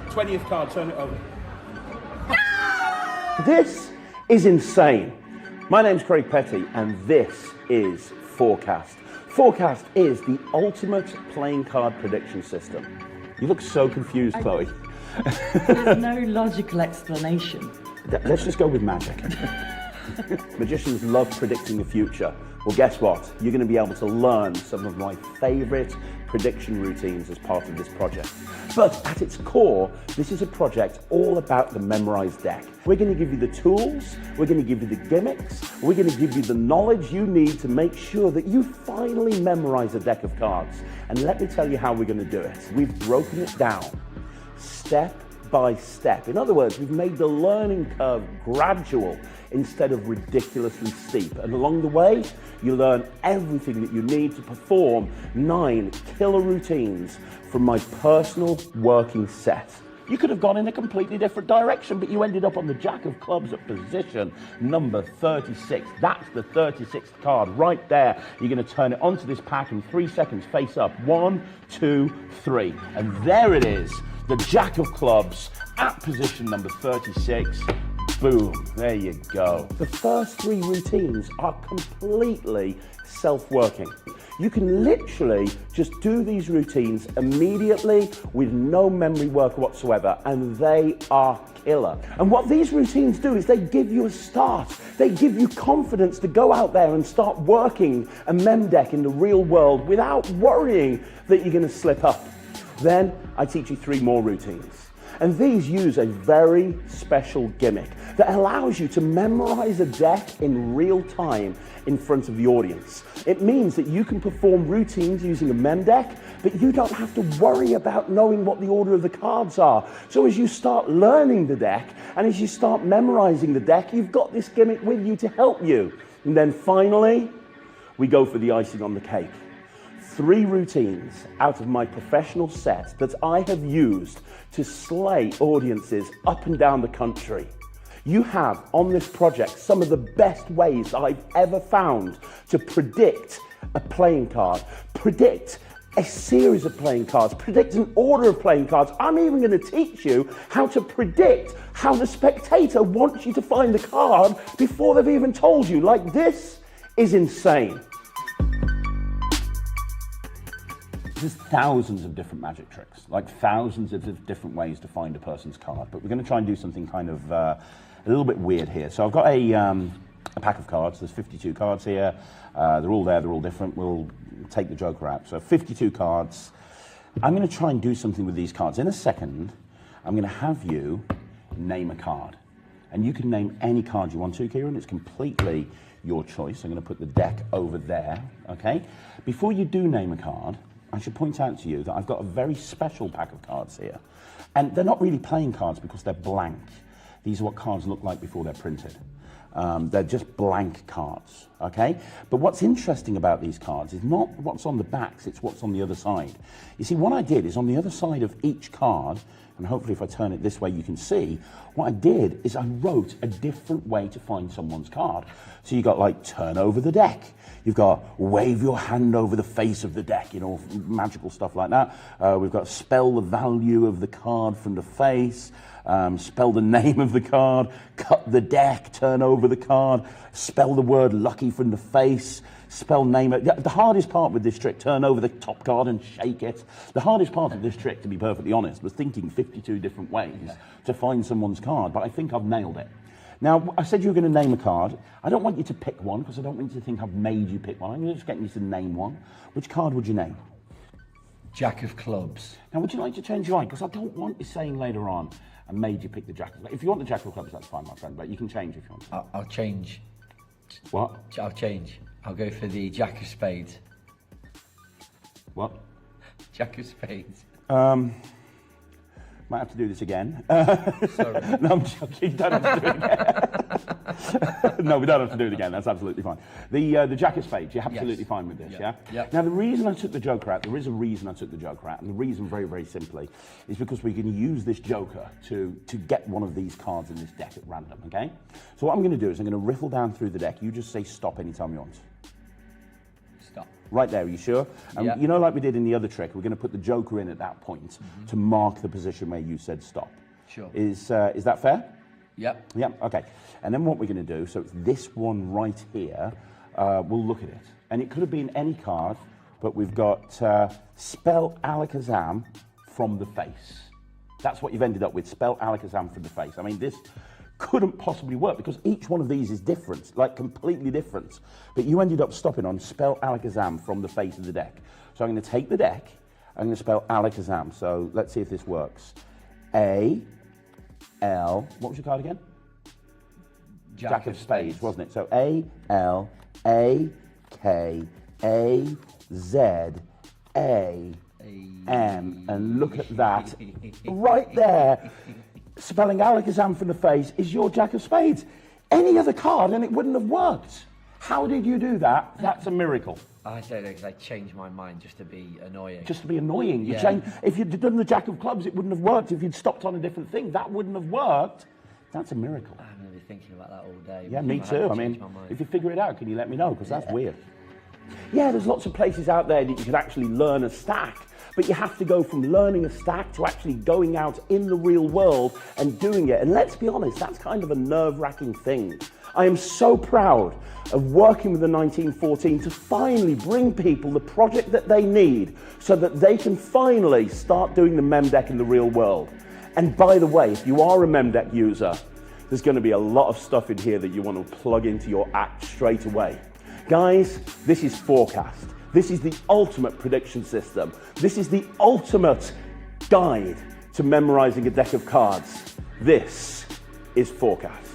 20th card, turn it over. This is insane. My name's Craig Petty, and this is Forecast. Forecast is the ultimate playing card prediction system. You look so confused, Chloe. There's no logical explanation. Let's just go with magic. Magicians love predicting the future. Well, guess what? You're going to be able to learn some of my favourite prediction routines as part of this project. But at its core, this is a project all about the memorized deck. We're going to give you the tools, we're going to give you the gimmicks, we're going to give you the knowledge you need to make sure that you finally memorize a deck of cards. And let me tell you how we're going to do it. We've broken it down step by step. In other words, we've made the learning curve gradual instead of ridiculously steep. And along the way, you learn everything that you need to perform 9 killer routines from my personal working set. You could have gone in a completely different direction, but you ended up on the Jack of Clubs at position number 36. That's the 36th card right there. You're going to turn it onto this pack in 3 seconds, face up. 1, 2, 3. And there it is, the Jack of Clubs at position number 36. Boom, there you go. The first 3 routines are completely self-working. You can literally just do these routines immediately with no memory work whatsoever, and they are killer. And what these routines do is they give you a start. They give you confidence to go out there and start working a mem deck in the real world without worrying that you're going to slip up. Then I teach you 3 more routines. And these use a very special gimmick that allows you to memorize a deck in real time in front of the audience. It means that you can perform routines using a mem deck, but you don't have to worry about knowing what the order of the cards are. So as you start learning the deck and as you start memorizing the deck, you've got this gimmick with you to help you. And then finally, we go for the icing on the cake. 3 routines out of my professional set that I have used to slay audiences up and down the country. You have on this project some of the best ways I've ever found to predict a playing card, predict a series of playing cards, predict an order of playing cards. I'm even going to teach you how to predict how the spectator wants you to find the card before they've even told you. Like, this is insane. There's thousands of different magic tricks, like thousands of different ways to find a person's card, but we're going to try and do something kind of a little bit weird here. So I've got a pack of cards. There's 52 cards here. They're all there, they're all different. We'll take the Joker out. So 52 cards. I'm going to try and do something with these cards. In a second, I'm going to have you name a card. And you can name any card you want to, Kieran. It's completely your choice. I'm going to put the deck over there, okay? Before you do name a card, I should point out to you that I've got a very special pack of cards here. And they're not really playing cards because they're blank. These are what cards look like before they're printed. They're just blank cards, okay? But what's interesting about these cards is not what's on the backs, it's what's on the other side. You see, what I did is on the other side of each card, and hopefully if I turn it this way you can see, what I did is I wrote a different way to find someone's card. So you got like turn over the deck. You've got wave your hand over the face of the deck, you know, magical stuff like that. We've got spell the value of the card from the face, spell the name of the card, cut the deck, turn over the card, spell the word lucky from the face, spell name it. The hardest part with this trick, turn over the top card and shake it. The hardest part of this trick, to be perfectly honest, was thinking 52 different ways to find someone's card, but I think I've nailed it. Now, I said you were going to name a card. I don't want you to pick one because I don't want you to think I've made you pick one. I'm just getting you to name one. Which card would you name? Jack of Clubs. Now, would you like to change your mind? Because I don't want you saying later on, I made you pick the Jack of Clubs. If you want the Jack of Clubs, that's fine, my friend, but you can change if you want. I'll change. What? I'll change. I'll go for the Jack of Spades. What? Jack of Spades. Might have to do this again. Sorry. No, I'm joking. You don't have to do it again. No, we don't have to do it again. That's absolutely fine. The Jack of Spades, you're absolutely fine with this, yeah? Yep. Now, the reason I took the Joker out, there is a reason I took the Joker out, and the reason, very, very simply, is because we can use this Joker to get one of these cards in this deck at random, okay? So what I'm going to do is I'm going to riffle down through the deck. You just say stop anytime you want. Stop. Right there, are you sure? And Yeah. you know, like we did in the other trick, we're going to put the joker in at that point to mark the position where you said stop. Sure. Is that fair? Yep. Yeah, okay. And then what we're going to do, so it's this one right here, we'll look at it. And it could have been any card, but we've got spell Alakazam from the face. That's what you've ended up with, spell Alakazam from the face. I mean, this couldn't possibly work because each one of these is different, like completely different. But you ended up stopping on spell Alakazam from the face of the deck. So I'm going to take the deck, I'm going to spell Alakazam. So let's see if this works. A, L, what was your card again? Jack of Spades, wasn't it? So A, L, A, K, A, Z, A, M, and look at that. Right there, spelling Alakazam from the face is your Jack of Spades. Any other card and it wouldn't have worked. How did you do that? That's a miracle. I don't know, because I changed my mind just to be annoying. Just to be annoying. You Yeah. change, if you'd done the Jack of Clubs, it wouldn't have worked. If you'd stopped on a different thing, that wouldn't have worked. That's a miracle. I'm going to be thinking about that all day. Yeah, me had too. to I change mean, my mind. if you figure it out, can you let me know? Because that's weird. Yeah, there's lots of places out there that you could actually learn a stack, but you have to go from learning a stack to actually going out in the real world and doing it. And let's be honest, that's kind of a nerve-wracking thing. I am so proud of working with the 1914 to finally bring people the project that they need so that they can finally start doing the mem deck in the real world. And by the way, if you are a mem deck user, there's going to be a lot of stuff in here that you want to plug into your act straight away. Guys, this is Forecast. This is the ultimate prediction system. This is the ultimate guide to memorizing a deck of cards. This is Forecast.